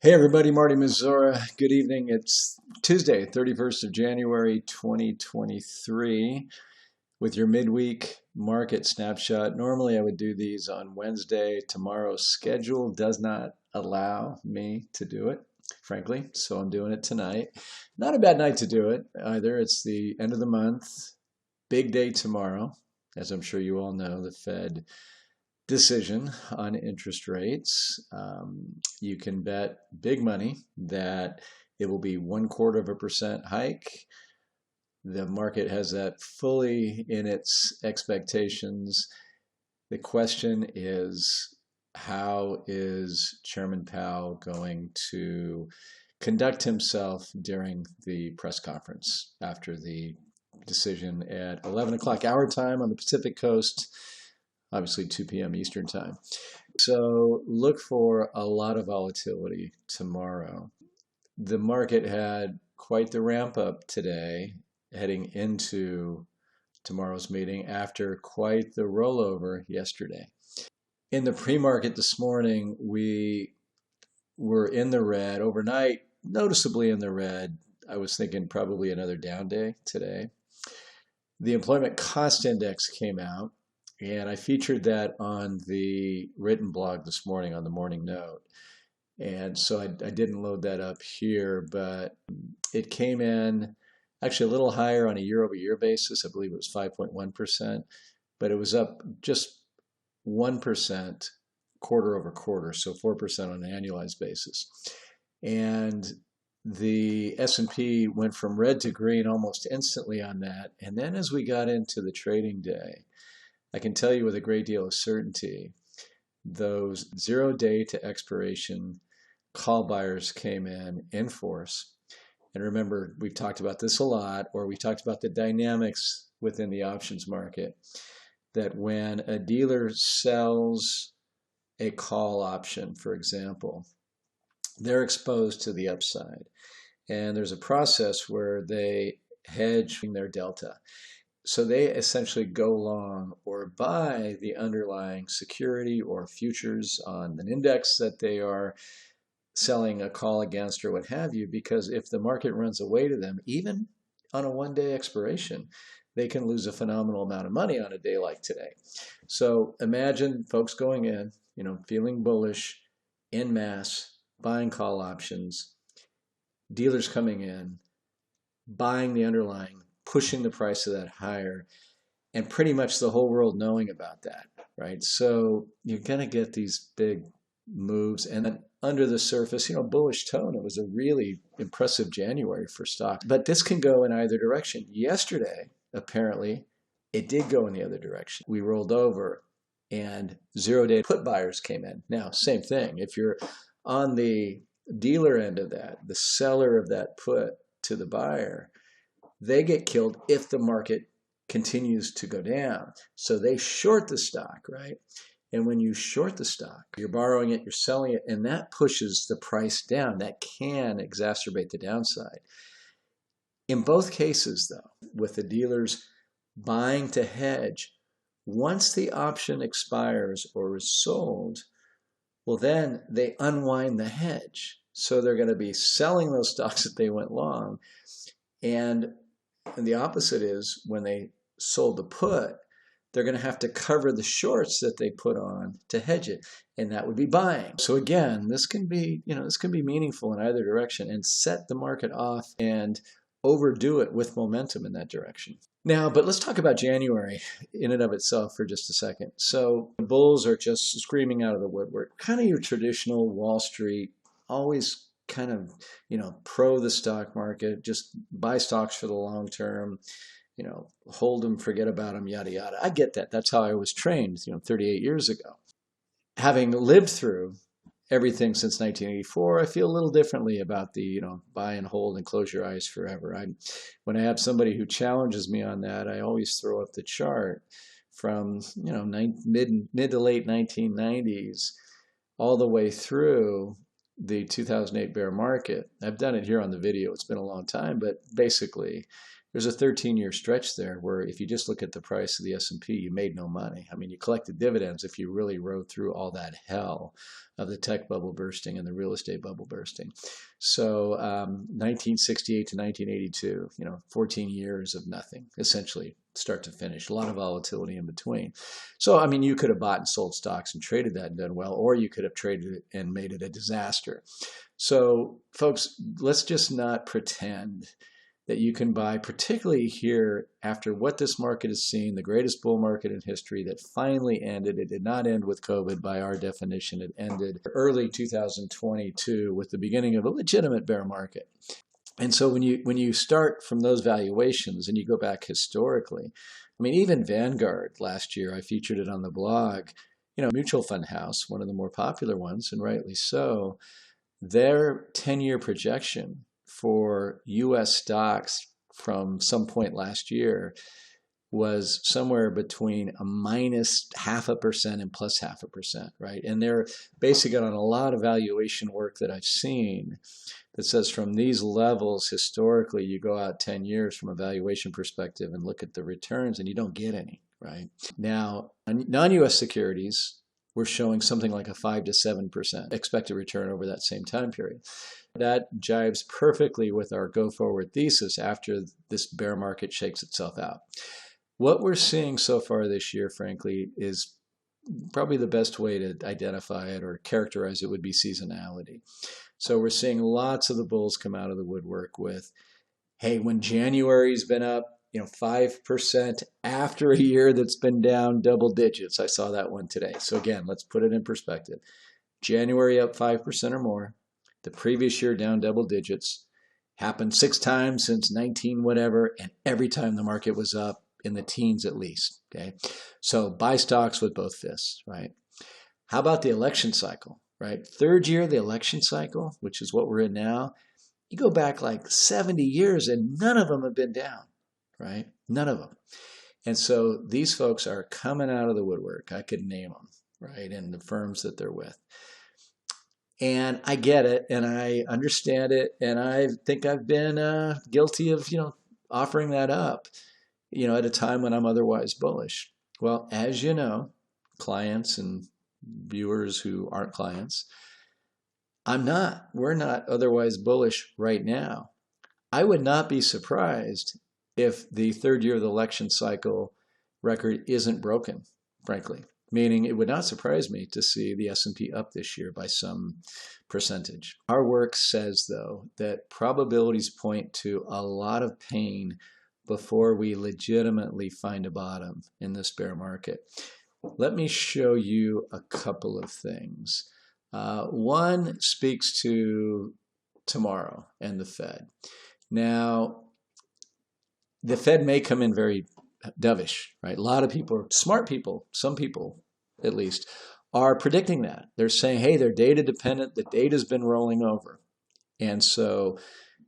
Hey everybody, Marty Mazzora. Good evening. It's Tuesday, 31st of January, 2023, with your midweek market snapshot. Normally I would do these on Wednesday. Tomorrow's schedule does not allow me to do it, frankly, so I'm doing it tonight. Not a bad night to do it either. It's the end of the month, big day tomorrow. As I'm sure you all know, the Fed decision on interest rates. You can bet big money that it will be 1/4% hike. The market has that fully in its expectations. The question is, how is Chairman Powell going to conduct himself during the press conference after the decision at 11 o'clock our time on the Pacific Coast, obviously 2 p.m. Eastern time. So look for a lot of volatility tomorrow. The market had quite the ramp up today heading into tomorrow's meeting after quite the rollover yesterday. In the pre-market this morning, we were in the red overnight, noticeably in the red. I was thinking probably another down day today. The employment cost index came out, and I featured that on the written blog this morning on the morning note. And so I didn't load that up here, but it came in actually a little higher on a year-over-year basis. I believe it was 5.1%, but it was up just 1% quarter over quarter, so 4% on an annualized basis. And the S&P went from red to green almost instantly on that. And then as we got into the trading day, I can tell you with a great deal of certainty, those 0 day to expiration call buyers came in force. And remember, we've talked about this a lot, or we talked about the dynamics within the options market, that when a dealer sells a call option, for example, they're exposed to the upside. And there's a process where they hedge their delta. So they essentially go long or buy the underlying security or futures on an index that they are selling a call against or what have you, because if the market runs away to them, even on a 1 day expiration, they can lose a phenomenal amount of money on a day like today. So imagine folks going in, feeling bullish en masse, buying call options, dealers coming in, buying the underlying, pushing the price of that higher, and pretty much the whole world knowing about that, right? So you're going to get these big moves, and then under the surface, bullish tone. It was a really impressive January for stocks, but this can go in either direction. Yesterday, apparently, it did go in the other direction. We rolled over, and 0 day put buyers came in. Now, same thing. If you're on the dealer end of that, the seller of that put to the buyer, they get killed if the market continues to go down. So they short the stock, right? And when you short the stock, you're borrowing it, you're selling it, and that pushes the price down. That can exacerbate the downside. In both cases, though, with the dealers buying to hedge, once the option expires or is sold, well, then they unwind the hedge. So they're going to be selling those stocks that they went long. And the opposite is when they sold the put, they're going to have to cover the shorts that they put on to hedge it, and that would be buying. So again, this can be meaningful in either direction and set the market off and overdo it with momentum in that direction. Now, but let's talk about January in and of itself for just a second. So the bulls are just screaming out of the woodwork, kind of your traditional Wall Street, always kind of, pro the stock market, just buy stocks for the long term, hold them, forget about them, yada, yada. I get that. That's how I was trained, 38 years ago. Having lived through everything since 1984, I feel a little differently about the, buy and hold and close your eyes forever. When I have somebody who challenges me on that, I always throw up the chart from, mid to late 1990s all the way through the 2008 bear market. I've done it here on the video. It's been a long time, but basically there's a 13-year stretch there where if you just look at the price of the S&P, you made no money. I mean, you collected dividends if you really rode through all that hell of the tech bubble bursting and the real estate bubble bursting. So 1968 to 1982, 14 years of nothing, essentially, start to finish. A lot of volatility in between. So, I mean, you could have bought and sold stocks and traded that and done well, or you could have traded it and made it a disaster. So, folks, let's just not pretend that you can buy, particularly here after what this market has seen, the greatest bull market in history that finally ended. It did not end with COVID by our definition. It ended early 2022 with the beginning of a legitimate bear market. And so when you start from those valuations and you go back historically, I mean, even Vanguard last year, I featured it on the blog, mutual fund house, one of the more popular ones, and rightly so, their 10-year projection for U.S. stocks from some point last year was somewhere between a minus 0.5% and plus 0.5%, right? And they're basing it on a lot of valuation work that I've seen that says from these levels, historically, you go out 10 years from a valuation perspective and look at the returns and you don't get any, right? Now, non-U.S. securities, we're showing something like a 5 to 7% expected return over that same time period. That jives perfectly with our go-forward thesis after this bear market shakes itself out. What we're seeing so far this year, frankly, is probably the best way to identify it or characterize it would be seasonality. So we're seeing lots of the bulls come out of the woodwork with, hey, when January's been up, 5% after a year that's been down double digits. I saw that one today. So again, let's put it in perspective. January up 5% or more. The previous year down double digits. Happened 6 times since 19 whatever, and every time the market was up in the teens at least. Okay, so buy stocks with both fists, right? How about the election cycle, right? Third year of the election cycle, which is what we're in now. You go back like 70 years and none of them have been down. Right? None of them. And so these folks are coming out of the woodwork. I could name them, right? And the firms that they're with. And I get it, and I understand it, and I think I've been guilty of, offering that up, at a time when I'm otherwise bullish. Well, as you know, clients and viewers who aren't clients, we're not otherwise bullish right now. I would not be surprised if the third year of the election cycle record isn't broken, frankly. Meaning it would not surprise me to see the S&P up this year by some percentage. Our work says, though, that probabilities point to a lot of pain before we legitimately find a bottom in this bear market. Let me show you a couple of things. One speaks to tomorrow and the Fed. Now, the Fed may come in very dovish, right? A lot of people, smart people, some people at least, are predicting that. They're saying, hey, they're data dependent. The data's been rolling over. And so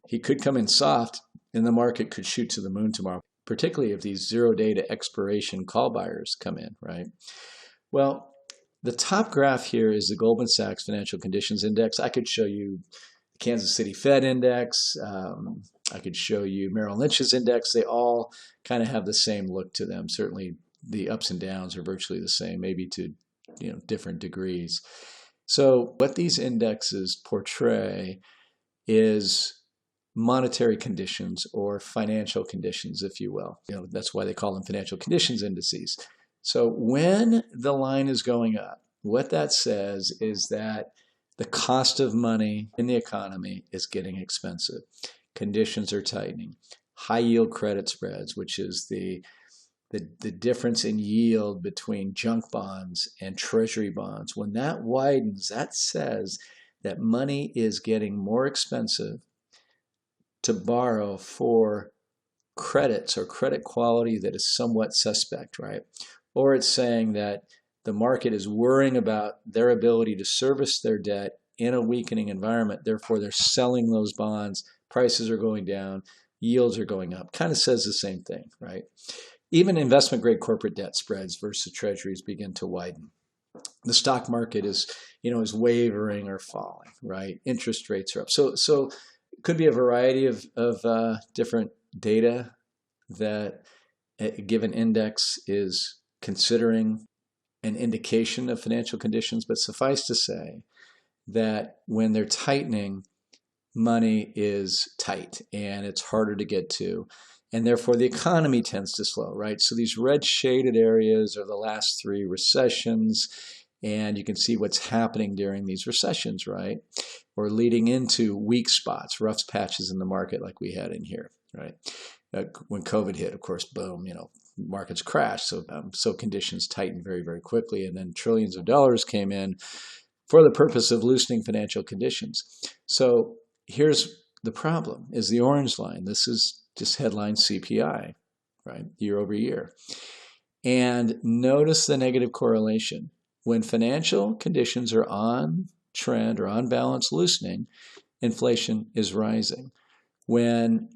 he could come in soft and the market could shoot to the moon tomorrow, particularly if these zero data expiration call buyers come in, right? Well, the top graph here is the Goldman Sachs Financial Conditions Index. I could show you the Kansas City Fed Index. I could show you Merrill Lynch's index. They all kind of have the same look to them. Certainly the ups and downs are virtually the same, maybe to different degrees. So what these indexes portray is monetary conditions or financial conditions, if you will. That's why they call them financial conditions indices. So when the line is going up, what that says is that the cost of money in the economy is getting expensive. Conditions are tightening. High yield credit spreads, which is the difference in yield between junk bonds and treasury bonds. When that widens, that says that money is getting more expensive to borrow for credits or credit quality that is somewhat suspect, right? Or it's saying that the market is worrying about their ability to service their debt in a weakening environment. Therefore, they're selling those bonds. Prices are going down. Yields are going up. Kind of says the same thing, right? Even investment-grade corporate debt spreads versus treasuries begin to widen. The stock market is wavering or falling, right? Interest rates are up. So it could be a variety of different data that a given index is considering an indication of financial conditions, but suffice to say that when they're tightening, money is tight and it's harder to get to. And therefore, the economy tends to slow, right? So these red shaded areas are the last three recessions. And you can see what's happening during these recessions, right? Or leading into weak spots, rough patches in the market like we had in here, right? When COVID hit, of course, boom, markets crashed. So conditions tightened very, very quickly. And then trillions of dollars came in for the purpose of loosening financial conditions. So here's the problem, is the orange line. This is just headline CPI, right, year over year. And notice the negative correlation. When financial conditions are on trend or on balance loosening, inflation is rising. When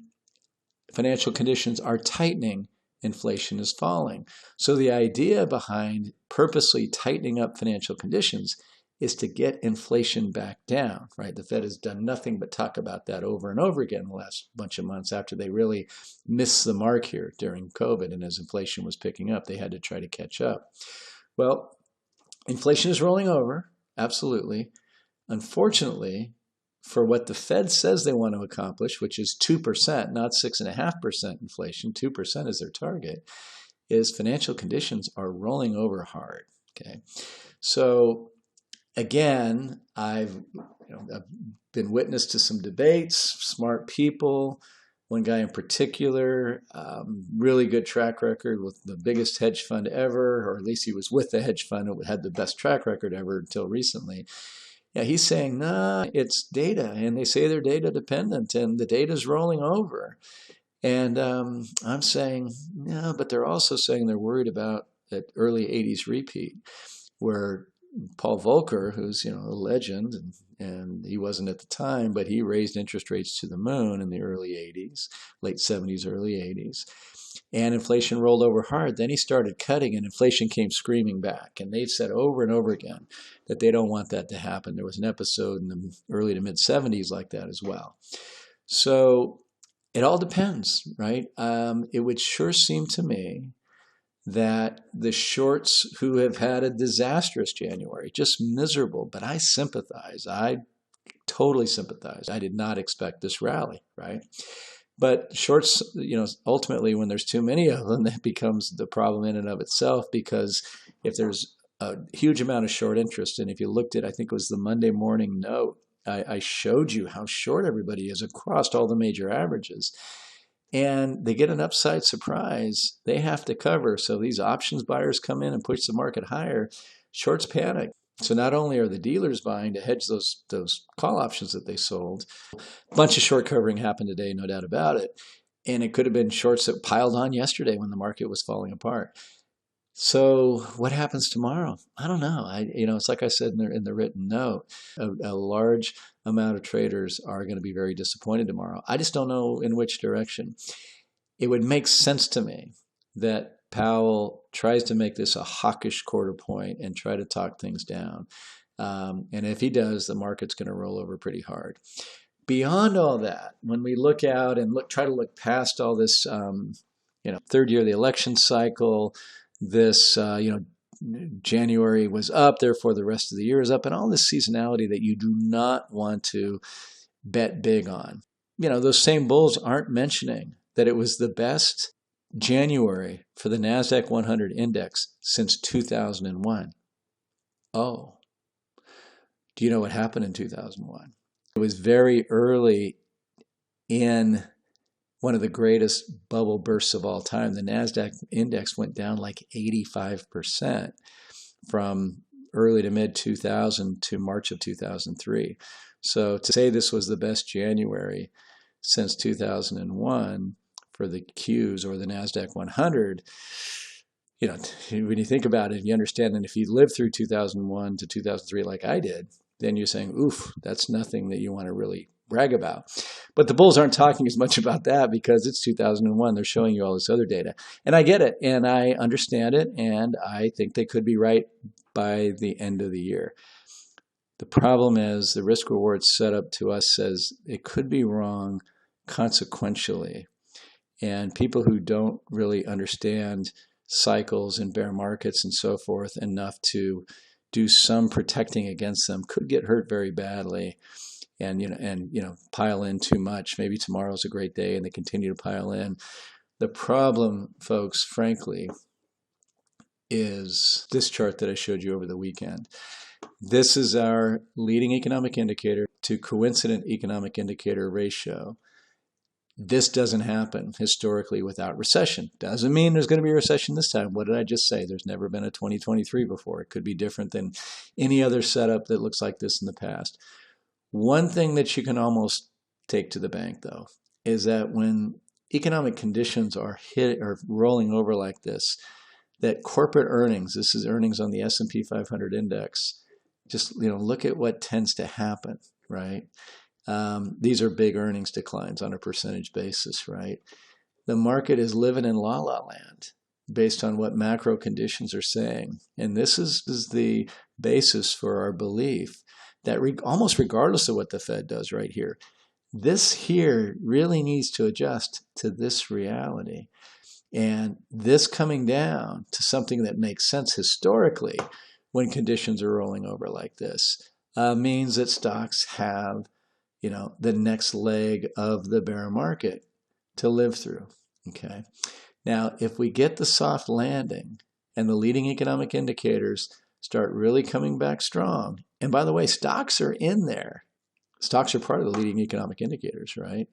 financial conditions are tightening, inflation is falling. So the idea behind purposely tightening up financial conditions is to get inflation back down, right? The Fed has done nothing but talk about that over and over again the last bunch of months after they really missed the mark here during COVID. And as inflation was picking up, they had to try to catch up. Well, inflation is rolling over, absolutely. Unfortunately, for what the Fed says they want to accomplish, which is 2%, not 6.5% inflation, 2% is their target, is financial conditions are rolling over hard. Okay, so again, I've been witness to some debates, smart people. One guy in particular, really good track record with the biggest hedge fund ever, or at least he was with the hedge fund that had the best track record ever until recently. Yeah, he's saying, nah, it's data, and they say they're data dependent, and the data's rolling over. And I'm saying, no, but they're also saying they're worried about that early 80s repeat, where Paul Volcker, who's a legend, and he wasn't at the time, but he raised interest rates to the moon in the early 80s, late 70s, early 80s. And inflation rolled over hard. Then he started cutting and inflation came screaming back. And they've said over and over again that they don't want that to happen. There was an episode in the early to mid 70s like that as well. So it all depends, right? It would sure seem to me that the shorts who have had a disastrous January, just miserable, but I sympathize. I totally sympathize. I did not expect this rally, right? But shorts, ultimately when there's too many of them, that becomes the problem in and of itself, because if there's a huge amount of short interest, and if you looked at, I think it was the Monday morning note, I showed you how short everybody is across all the major averages. And they get an upside surprise, they have to cover. So these options buyers come in and push the market higher, shorts panic. So not only are the dealers buying to hedge those call options that they sold, a bunch of short covering happened today, no doubt about it. And it could have been shorts that piled on yesterday when the market was falling apart. So what happens tomorrow? I don't know. It's like I said in the written note, a large amount of traders are going to be very disappointed tomorrow. I just don't know in which direction. It would make sense to me that Powell tries to make this a hawkish quarter point and try to talk things down. And if he does, the market's going to roll over pretty hard. Beyond all that, when we look out and try to look past all this, third year of the election cycle, this, January was up, therefore the rest of the year is up, and all this seasonality that you do not want to bet big on. Those same bulls aren't mentioning that it was the best January for the NASDAQ 100 index since 2001. Oh, do you know what happened in 2001? It was very early in one of the greatest bubble bursts of all time. The NASDAQ index went down like 85% from early to mid 2000 to March of 2003. So to say this was the best January since 2001 for the Qs or the NASDAQ 100, when you think about it, you understand that if you lived through 2001 to 2003 like I did, then you're saying, oof, that's nothing that you want to really brag about. But the bulls aren't talking as much about that because it's 2001. They're showing you all this other data. And I get it, and I understand it, and I think they could be right by the end of the year. The problem is the risk-reward setup to us says it could be wrong consequentially. And people who don't really understand cycles and bear markets and so forth enough to do some protecting against them could get hurt very badly, and pile in too much. Maybe tomorrow's a great day and they continue to pile in. The problem, folks, frankly, is this chart that I showed you over the weekend. This is our leading economic indicator to coincident economic indicator ratio. This doesn't happen historically without recession. Doesn't mean there's going to be a recession this time. What did I just say? There's never been a 2023 before. It could be different than any other setup that looks like this in the past. One thing that you can almost take to the bank, though, is that when economic conditions are rolling over like this, that corporate earnings, this is earnings on the S&P 500 index, just look at what tends to happen, right? These are big earnings declines on a percentage basis, right? The market is living in la-la land based on what macro conditions are saying. And this is the basis for our belief that almost regardless of what the Fed does right here, this here really needs to adjust to this reality. And this coming down to something that makes sense historically when conditions are rolling over like this means that stocks have the next leg of the bear market to live through, okay? Now, if we get the soft landing and the leading economic indicators start really coming back strong, and by the way, stocks are in there. Stocks are part of the leading economic indicators, right?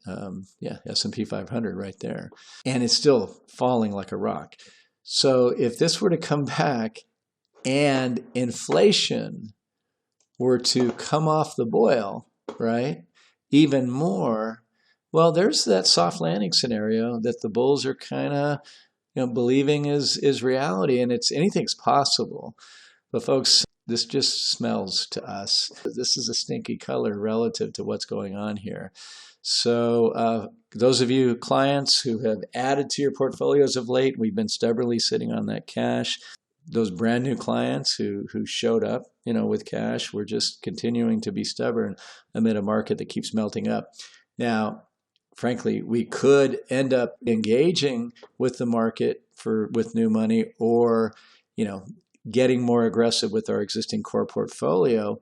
S&P 500 right there. And it's still falling like a rock. So if this were to come back and inflation were to come off the boil, right, even more, well, there's that soft landing scenario that the bulls are kind of believing is reality, and anything's possible. But folks, this just smells to us. This is a stinky color relative to what's going on here. So those of you clients who have added to your portfolios of late, we've been stubbornly sitting on that cash. Those brand new clients who showed up, with cash, we're just continuing to be stubborn amid a market that keeps melting up. Now, frankly, we could end up engaging with the market with new money, or, getting more aggressive with our existing core portfolio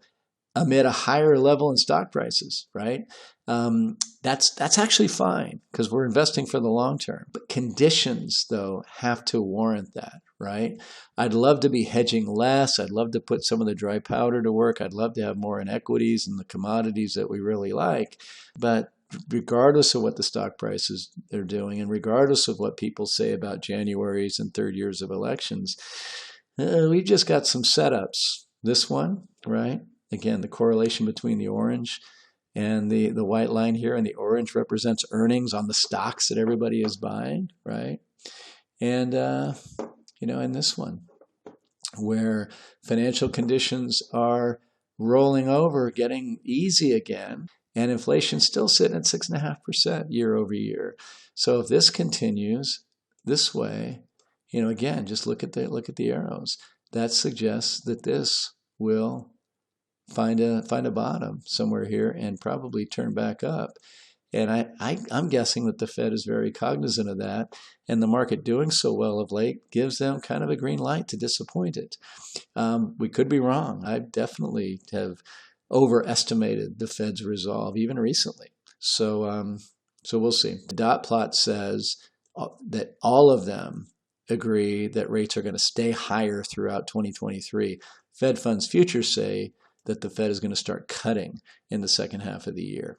amid a higher level in stock prices, right? That's actually fine because we're investing for the long term. But conditions, though, have to warrant that, right? I'd love to be hedging less. I'd love to put some of the dry powder to work. I'd love to have more in equities and the commodities that we really like. But regardless of what the stock prices are doing, and regardless of what people say about Januaries and third years of elections, we've just got some setups. This one, right? Again, the correlation between the orange and the white line here, and the orange represents earnings on the stocks that everybody is buying, right? And, and this one, where financial conditions are rolling over, getting easy again, and inflation's still sitting at 6.5% year over year. So if this continues this way, again, just look at the arrows. That suggests that this will find a bottom somewhere here and probably turn back up. And I'm guessing that the Fed is very cognizant of that, and the market doing so well of late gives them kind of a green light to disappoint it. We could be wrong. I definitely have overestimated the Fed's resolve even recently. So we'll see. The dot plot says that all of them agree that rates are going to stay higher throughout 2023. Fed funds futures say that the Fed is going to start cutting in the second half of the year.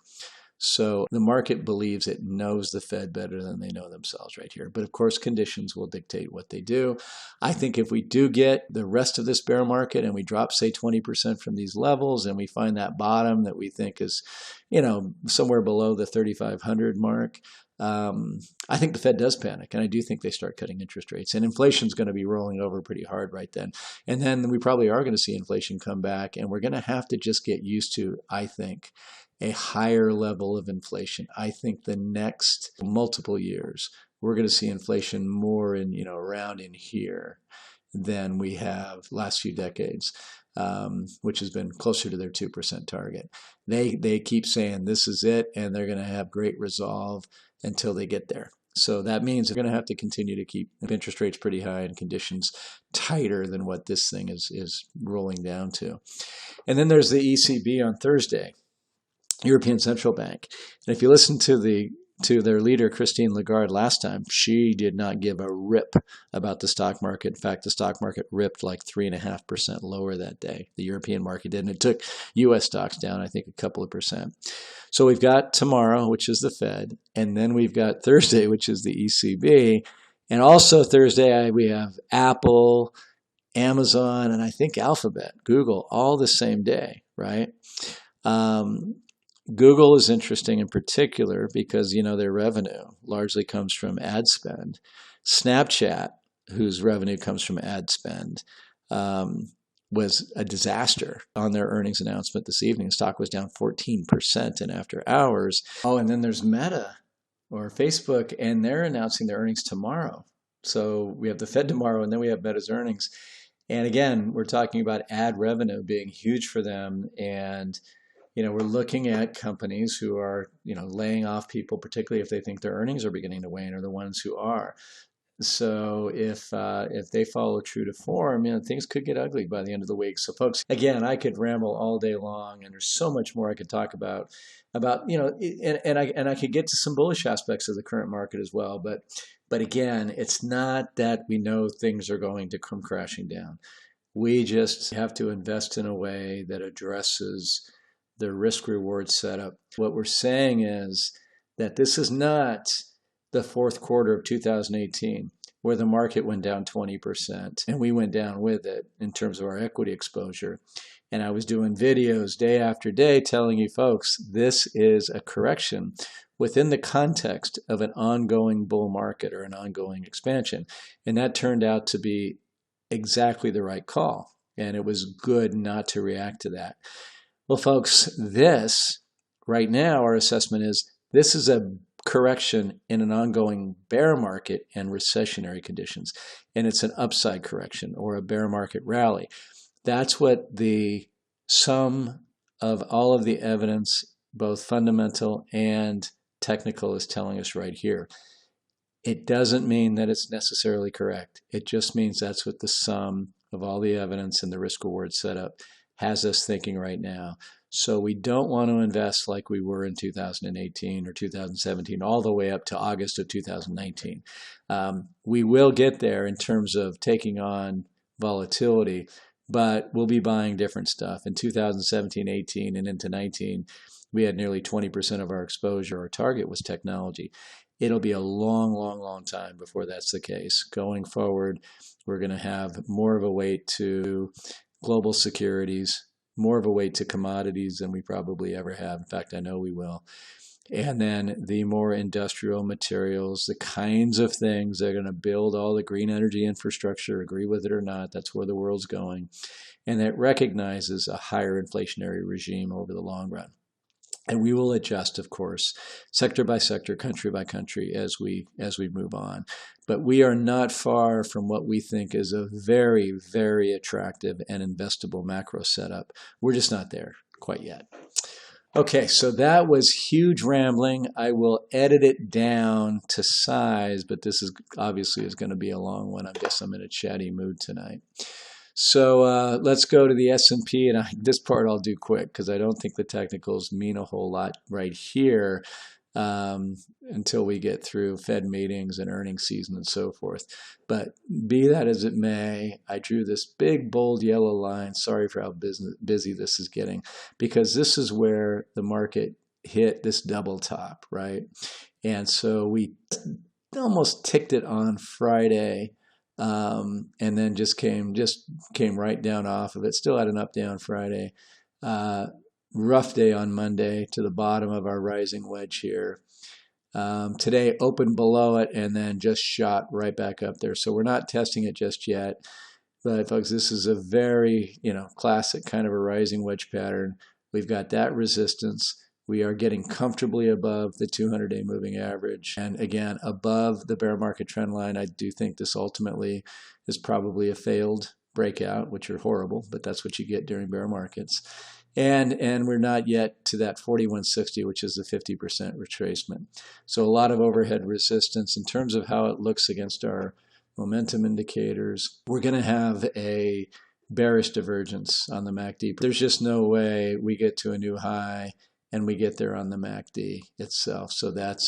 So the market believes it knows the Fed better than they know themselves right here. But of course, conditions will dictate what they do. I think if we do get the rest of this bear market and we drop, say, 20% from these levels, and we find that bottom that we think is, somewhere below the 3,500 mark, I think the Fed does panic, and I do think they start cutting interest rates, and inflation is going to be rolling over pretty hard right then. And then we probably are going to see inflation come back, and we're going to have to just get used to, I think, a higher level of inflation. I think the next multiple years, we're going to see inflation more in, around in here than we have last few decades, which has been closer to their 2% target. They keep saying this is it, and they're going to have great resolve until they get there. So that means we're going to have to continue to keep interest rates pretty high and conditions tighter than what this thing is rolling down to. And then there's the ECB on Thursday, European Central Bank. And if you listen to their leader, Christine Lagarde, last time, she did not give a rip about the stock market. In fact, the stock market ripped like 3.5% lower that day. The European market did, and it took U.S. stocks down, I think, a couple of percent. So we've got tomorrow, which is the Fed, and then we've got Thursday, which is the ECB. And also Thursday, we have Apple, Amazon, and I think Alphabet, Google, all the same day, right? Google is interesting in particular because, their revenue largely comes from ad spend. Snapchat, whose revenue comes from ad spend, was a disaster on their earnings announcement this evening. Stock was down 14% in after hours. Oh, and then there's Meta or Facebook, and they're announcing their earnings tomorrow. So we have the Fed tomorrow, and then we have Meta's earnings. And again, we're talking about ad revenue being huge for them. And, we're looking at companies who are, laying off people, particularly if they think their earnings are beginning to wane, or the ones who are. So if they follow true to form, things could get ugly by the end of the week. So folks, again, I could ramble all day long, and there's so much more I could talk about, and I could get to some bullish aspects of the current market as well. But again, it's not that we know things are going to come crashing down. We just have to invest in a way that addresses the risk-reward setup. What we're saying is that this is not the fourth quarter of 2018, where the market went down 20%, and we went down with it in terms of our equity exposure. And I was doing videos day after day telling you folks, this is a correction within the context of an ongoing bull market or an ongoing expansion. And that turned out to be exactly the right call. And it was good not to react to that. Well, folks, this right now, our assessment is this is a correction in an ongoing bear market and recessionary conditions. And it's an upside correction or a bear market rally. That's what the sum of all of the evidence, both fundamental and technical, is telling us right here. It doesn't mean that it's necessarily correct. It just means that's what the sum of all the evidence and the risk-reward setup has us thinking right now. So we don't want to invest like we were in 2018 or 2017, all the way up to August of 2019. We will get there in terms of taking on volatility, but we'll be buying different stuff. In 2017, 18, and into 19, we had nearly 20% of our exposure. Our target was technology. It'll be a long, long, long time before that's the case. Going forward, we're going to have more of a weight to global securities, more of a weight to commodities than we probably ever have. In fact, I know we will. And then the more industrial materials, the kinds of things that are going to build all the green energy infrastructure, agree with it or not, that's where the world's going. And that recognizes a higher inflationary regime over the long run. And we will adjust, of course, sector by sector, country by country as we move on. But we are not far from what we think is a very, very attractive and investable macro setup. We're just not there quite yet. Okay, so that was huge rambling. I will edit it down to size, but this is obviously going to be a long one. I guess I'm in a chatty mood tonight. So let's go to the S&P, and this part I'll do quick because I don't think the technicals mean a whole lot right here until we get through Fed meetings and earnings season and so forth. But be that as it may, I drew this big, bold yellow line. Sorry for how busy this is getting, because this is where the market hit this double top, right? And so we almost ticked it on Friday. And then just came right down off of it. Still had an up day on Friday. Rough day on Monday to the bottom of our rising wedge here. Today opened below it and then just shot right back up there. So we're not testing it just yet. But folks, this is a very, classic kind of a rising wedge pattern. We've got that resistance. We are getting comfortably above the 200-day moving average. And again, above the bear market trend line. I do think this ultimately is probably a failed breakout, which are horrible, but that's what you get during bear markets. And we're not yet to that 4160, which is the 50% retracement. So a lot of overhead resistance. In terms of how it looks against our momentum indicators, we're going to have a bearish divergence on the MACD. There's just no way we get to a new high and we get there on the MACD itself. So that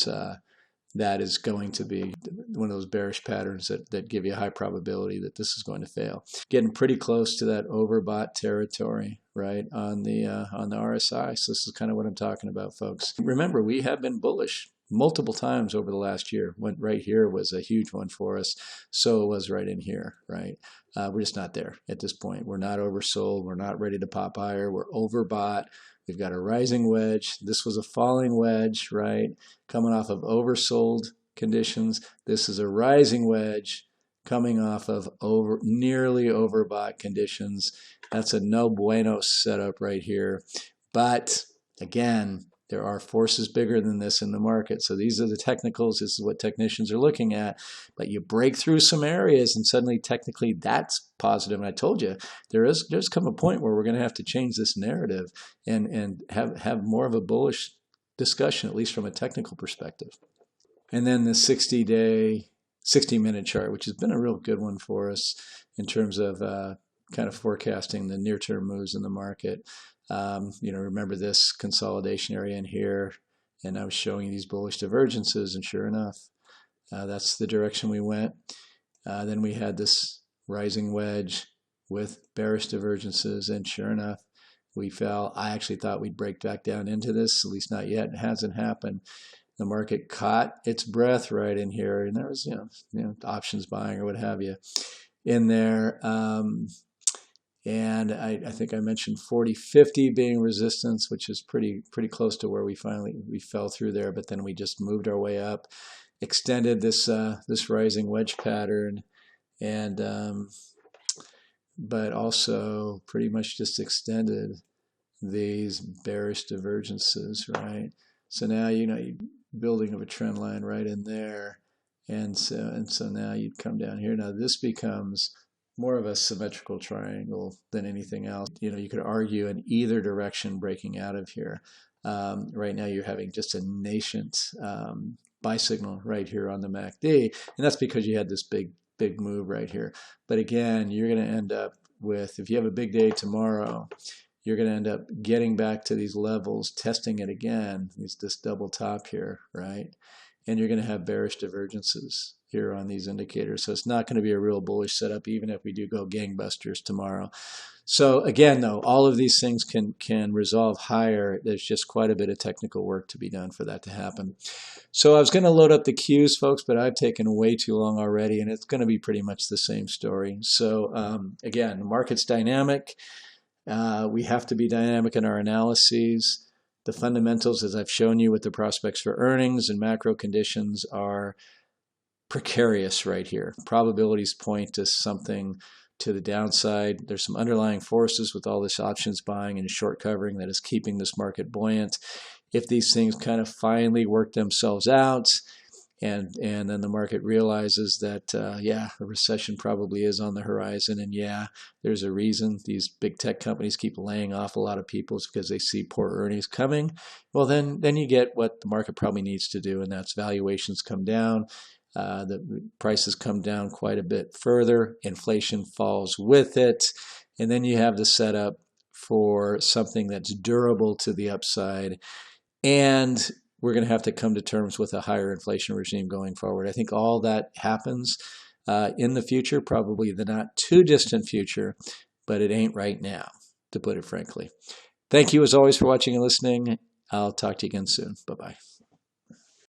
is going to be one of those bearish patterns that give you a high probability that this is going to fail. Getting pretty close to that overbought territory, right, on the RSI. So this is kind of what I'm talking about, folks. Remember, we have been bullish multiple times over the last year. Right here was a huge one for us. So it was right in here, right? We're just not there at this point. We're not oversold. We're not ready to pop higher. We're overbought. We've got a rising wedge. This was a falling wedge, right? Coming off of oversold conditions. This is a rising wedge coming off of nearly overbought conditions. That's a no bueno setup right here. But again, there are forces bigger than this in the market. So these are the technicals. This is what technicians are looking at. But you break through some areas and suddenly technically that's positive. And I told you, there's come a point where we're going to have to change this narrative and have more of a bullish discussion, at least from a technical perspective. And then the 60-minute chart, which has been a real good one for us in terms of kind of forecasting the near-term moves in the market. Remember this consolidation area in here, and I was showing you these bullish divergences, and sure enough, that's the direction we went. Then we had this rising wedge with bearish divergences, and sure enough, we fell. I actually thought we'd break back down into this, at least not yet. It hasn't happened. The market caught its breath right in here, and there was, options buying or what have you in there. And I think I mentioned 40-50 being resistance, which is pretty close to where we fell through there. But then we just moved our way up, extended this rising wedge pattern, and but also pretty much just extended these bearish divergences, right? So now you're building of a trend line right in there, and so now you'd come down here. Now this becomes more of a symmetrical triangle than anything else. You could argue in either direction breaking out of here. Right now you're having just a nascent buy signal right here on the MACD, and that's because you had this big move right here. But again, you're going to end up with, if you have a big day tomorrow, you're going to end up getting back to these levels, testing it again, this double top here, right? And you're going to have bearish divergences here on these indicators. So it's not going to be a real bullish setup, even if we do go gangbusters tomorrow. So again, though, all of these things can resolve higher. There's just quite a bit of technical work to be done for that to happen. So I was going to load up the cues, folks, but I've taken way too long already, and it's going to be pretty much the same story. So again, the market's dynamic. We have to be dynamic in our analyses. The fundamentals, as I've shown you with the prospects for earnings and macro conditions, are precarious right here. Probabilities point to something to the downside. There's some underlying forces with all this options buying and short covering that is keeping this market buoyant. If these things kind of finally work themselves out, and then the market realizes that, a recession probably is on the horizon, and there's a reason these big tech companies keep laying off a lot of people, is because they see poor earnings coming. Well, then you get what the market probably needs to do, and that's valuations come down. The prices come down quite a bit further. Inflation falls with it. And then you have the setup for something that's durable to the upside. And we're going to have to come to terms with a higher inflation regime going forward. I think all that happens in the future, probably the not too distant future, but it ain't right now, to put it frankly. Thank you as always for watching and listening. I'll talk to you again soon. Bye-bye.